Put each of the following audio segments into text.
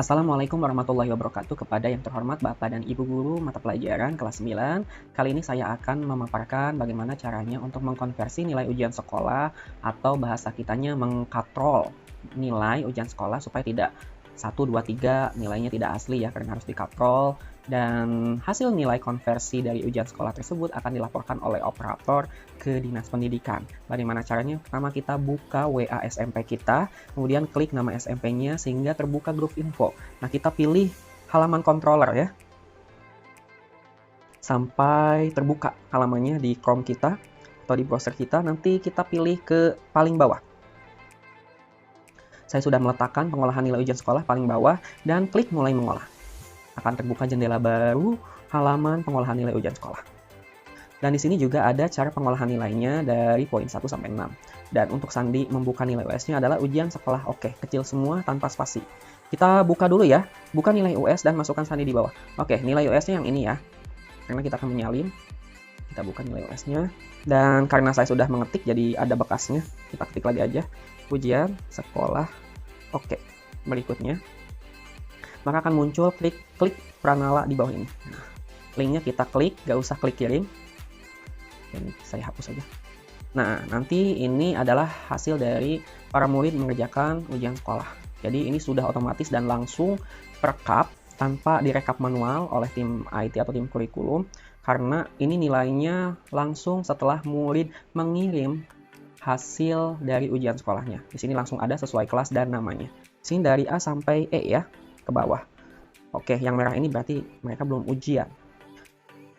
Assalamualaikum warahmatullahi wabarakatuh kepada yang terhormat Bapak dan Ibu Guru mata pelajaran kelas 9. Kali ini saya akan memaparkan bagaimana caranya untuk mengkonversi nilai ujian sekolah atau bahasa kitanya mengkatrol nilai ujian sekolah supaya tidak 1, 2, 3 nilainya tidak asli ya, karena harus dikatrol. Dan hasil nilai konversi dari ujian sekolah tersebut akan dilaporkan oleh operator ke Dinas Pendidikan. Bagaimana caranya? Pertama kita buka WA SMP kita, kemudian klik nama SMP-nya sehingga terbuka grup info. Nah, kita pilih halaman controller ya. Sampai terbuka halamannya di Chrome kita atau di browser kita, nanti kita pilih ke paling bawah. Saya sudah meletakkan pengolahan nilai ujian sekolah paling bawah dan klik mulai mengolah. Akan terbuka jendela baru halaman pengolahan nilai ujian sekolah. Dan di sini juga ada cara pengolahan nilainya dari poin 1 sampai 6. Dan untuk sandi membuka nilai US-nya adalah ujian sekolah oke, kecil semua tanpa spasi. Kita buka dulu ya, buka nilai US dan masukkan sandi di bawah. Oke, nilai US-nya yang ini ya. Karena kita akan menyalin, kita buka nilai US-nya. Dan karena saya sudah mengetik jadi ada bekasnya, kita ketik lagi aja. Ujian sekolah oke. Berikutnya maka akan muncul klik Pranala di bawah ini. Nah, linknya kita klik, gak usah klik kirim. Ini saya hapus saja. Nah, nanti ini adalah hasil dari para murid mengerjakan ujian sekolah. Jadi ini sudah otomatis dan langsung perekap tanpa direkap manual oleh tim IT atau tim kurikulum, karena ini nilainya langsung setelah murid mengirim hasil dari ujian sekolahnya. Di sini langsung ada sesuai kelas dan namanya. Di sini dari A sampai E ya, ke bawah. Oke, yang merah ini berarti mereka belum ujian.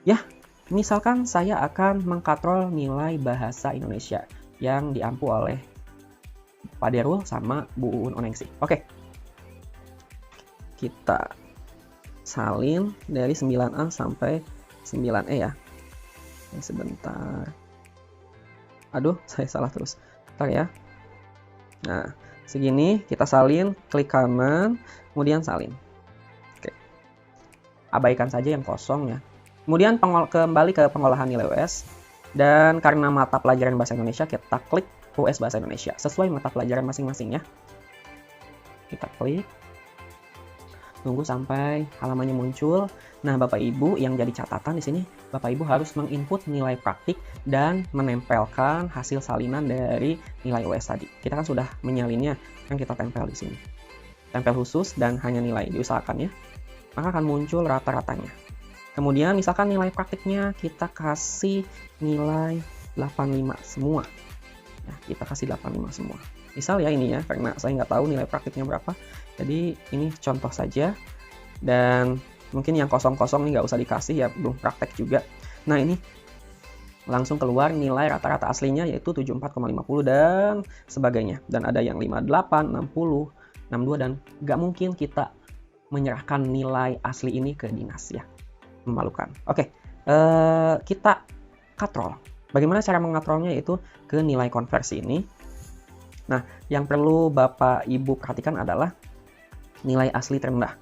Ya, misalkan saya akan mengkatrol nilai bahasa Indonesia yang diampu oleh Pak Derul sama Bu Uun Oningsih. Oke. Kita salin dari 9A sampai 9E ya. Sebentar. Aduh, saya salah terus. Bentar ya. Nah, segini kita salin, klik kanan, kemudian salin. Oke. Abaikan saja yang kosong ya. Kemudian kembali ke pengolahan nilai US. Dan karena mata pelajaran bahasa Indonesia, kita klik US bahasa Indonesia sesuai mata pelajaran masing-masing ya. Kita klik. Tunggu sampai halamannya muncul. Nah, Bapak Ibu yang jadi catatan di sini, Bapak Ibu harus menginput nilai praktik dan menempelkan hasil salinan dari nilai US tadi. Kita kan sudah menyalinnya, kan kita tempel di sini. Tempel khusus dan hanya nilai diusahakan ya. Maka akan muncul rata-ratanya. Kemudian misalkan nilai praktiknya kita kasih nilai 85 semua. Nah, kita kasih 85 semua. Misal ya ini ya, karena saya nggak tahu nilai praktiknya berapa. Jadi ini contoh saja. Dan mungkin yang kosong-kosong ini nggak usah dikasih ya, belum praktek juga. Nah ini langsung keluar nilai rata-rata aslinya yaitu 74,50 dan sebagainya. Dan ada yang 58, 60, 62 dan nggak mungkin kita menyerahkan nilai asli ini ke dinas ya. Memalukan. Oke, kita katrol. Bagaimana cara mengatrolnya yaitu ke nilai konversi ini. Nah, yang perlu Bapak Ibu perhatikan adalah nilai asli terendah.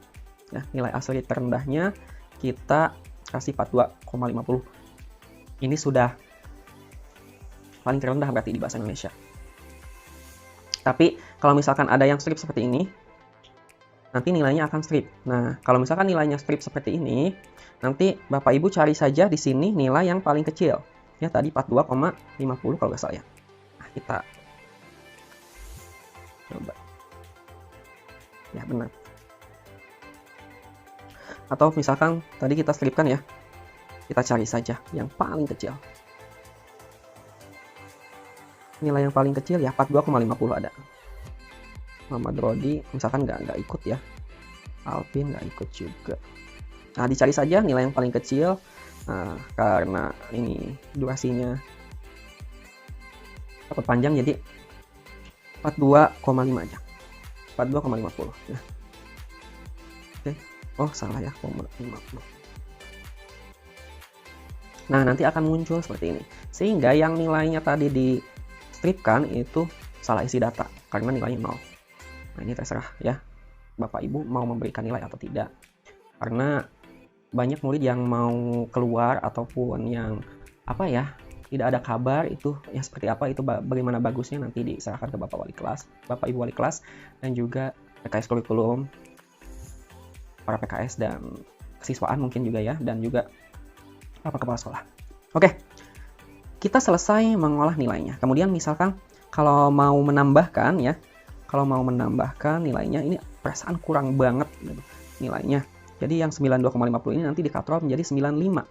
Ya, nilai asli terendahnya kita kasih 42,50. Ini sudah paling terendah berarti di bahasa Indonesia. Tapi kalau misalkan ada yang strip seperti ini, nanti nilainya akan strip. Nah, kalau misalkan nilainya strip seperti ini, nanti Bapak Ibu cari saja di sini nilai yang paling kecil. Ya, tadi 42,50 kalau nggak salah ya. Nah, kita coba. Ya, benar. Atau misalkan tadi kita stripkan ya. Kita cari saja yang paling kecil. Nilai yang paling kecil ya 42,50 ada. Muhammad Rodi misalkan nggak ikut ya. Alvin nggak ikut juga. Nah, dicari saja nilai yang paling kecil. Nah, karena ini durasinya dapat panjang jadi 42,5 aja. 42,50 ya. Oke. Oh, salah ya, 50. Nah, nanti akan muncul seperti ini. Sehingga yang nilainya tadi di stripkan itu salah isi data karena nilainya 0. Nah, ini terserah ya. Bapak Ibu mau memberikan nilai atau tidak. Karena banyak murid yang mau keluar ataupun yang apa ya, tidak ada kabar itu ya seperti apa, itu bagaimana bagusnya nanti diserahkan ke Bapak Wali Kelas, Bapak Ibu Wali Kelas dan juga PKS kurikulum para PKS dan kesiswaan mungkin juga ya, dan juga kepala sekolah. Oke, kita selesai mengolah nilainya. Kemudian misalkan kalau mau menambahkan ya, nilainya, ini perasaan kurang banget gitu, nilainya. Jadi yang 92,50 ini nanti dikatrol menjadi 95.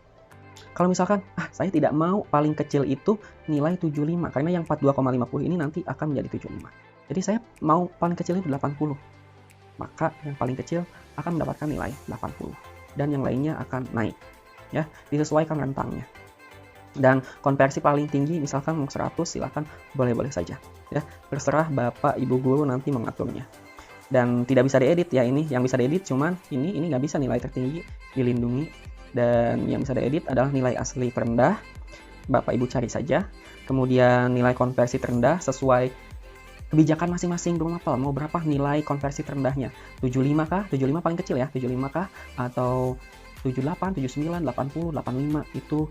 Kalau misalkan, saya tidak mau paling kecil itu nilai 75, karena yang 42,50 ini nanti akan menjadi 75. Jadi saya mau paling kecil itu 80. Maka yang paling kecil akan mendapatkan nilai 80. Dan yang lainnya akan naik. Ya, disesuaikan rentangnya. Dan konversi paling tinggi misalkan mau 100, silahkan boleh-boleh saja. Ya, terserah Bapak Ibu guru nanti mengaturnya. Dan tidak bisa diedit ya ini, yang bisa diedit cuman ini nggak bisa, nilai tertinggi dilindungi, dan yang bisa diedit adalah nilai asli terendah. Bapak Ibu cari saja. Kemudian nilai konversi terendah sesuai kebijakan masing-masing guru mapel, mau berapa nilai konversi terendahnya? 75 kah? 75 paling kecil ya, 75 kah? Atau 78, 79, 80, 85, itu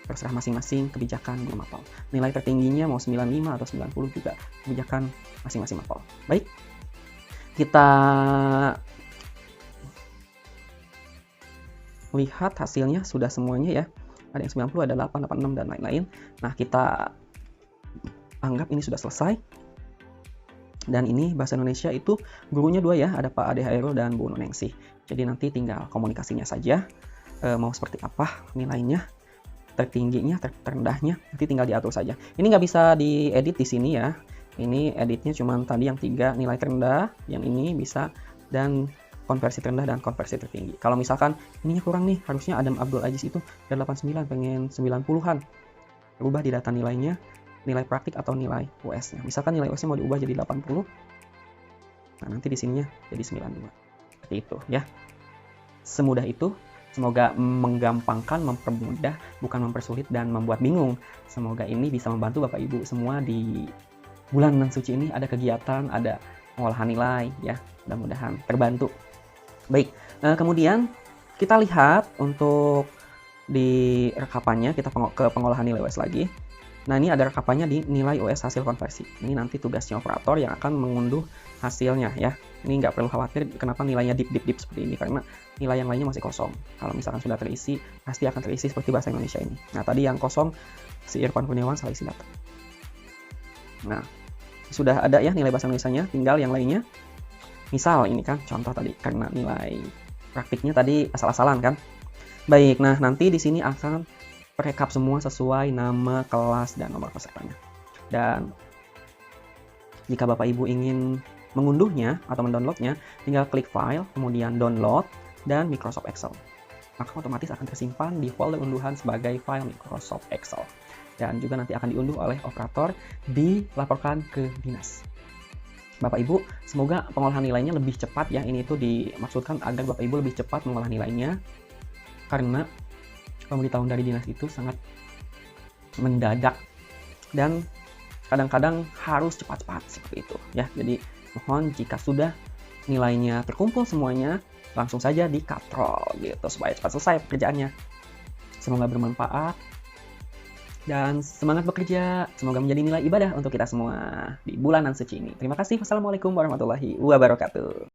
terserah masing-masing kebijakan guru mapel. Nilai tertingginya mau 95 atau 90 juga kebijakan masing-masing mapel. Baik, kita lihat hasilnya sudah semuanya ya. Ada yang 90, ada 8, 86, dan lain-lain. Nah, kita anggap ini sudah selesai. Dan ini bahasa Indonesia itu gurunya 2 ya, ada Pak Ade Hairul dan Bu Nunengsi. Jadi nanti tinggal komunikasinya saja, mau seperti apa nilainya, tertingginya, terendahnya, nanti tinggal diatur saja. Ini nggak bisa diedit di sini ya. Ini editnya cuma tadi yang 3 nilai terendah, yang ini bisa, dan konversi terendah dan konversi tertinggi. Kalau misalkan ininya kurang nih, harusnya Adam Abdul Aziz itu dari 89 pengen 90-an. Rubah di data nilainya, nilai praktik atau nilai US-nya. Misalkan nilai US-nya mau diubah jadi 80. Nah, nanti di sininya jadi 92. Seperti itu ya. Semudah itu. Semoga menggampangkan, mempermudah, bukan mempersulit dan membuat bingung. Semoga ini bisa membantu Bapak Ibu semua di bulan suci ini, ada kegiatan, ada pengolahan nilai ya. Mudah-mudahan terbantu. Baik, kemudian kita lihat untuk di rekapannya, kita ke pengolahan nilai US lagi. Nah, ini ada rekapannya di nilai US hasil konversi. Ini nanti tugasnya operator yang akan mengunduh hasilnya ya. Ini nggak perlu khawatir kenapa nilainya dip seperti ini, karena nilai yang lainnya masih kosong. Kalau misalkan sudah terisi, pasti akan terisi seperti bahasa Indonesia ini. Nah, tadi yang kosong si Irfan Kurniawan salah isi data. Nah, sudah ada ya nilai bahasa Indonesianya, tinggal yang lainnya. Misal ini kan contoh tadi, karena nilai praktiknya tadi asal-asalan kan. Baik, nah nanti di sini akan rekap semua sesuai nama, kelas, dan nomor pesertanya. Dan jika Bapak Ibu ingin mengunduhnya atau mendownloadnya, tinggal klik file, kemudian download, dan Microsoft Excel. Maka otomatis akan tersimpan di folder unduhan sebagai file Microsoft Excel. Dan juga nanti akan diunduh oleh operator, dilaporkan ke dinas. Bapak Ibu, semoga pengolahan nilainya lebih cepat ya. Ini itu dimaksudkan agar Bapak Ibu lebih cepat mengolah nilainya. Karena pemberitahuan dari dinas itu sangat mendadak. Dan kadang-kadang harus cepat-cepat seperti itu ya. Jadi mohon jika sudah nilainya terkumpul semuanya, langsung saja dikatrol gitu supaya cepat selesai pekerjaannya. Semoga bermanfaat dan semangat bekerja. Semoga menjadi nilai ibadah untuk kita semua di bulan suci ini. Terima kasih. Wassalamualaikum warahmatullahi wabarakatuh.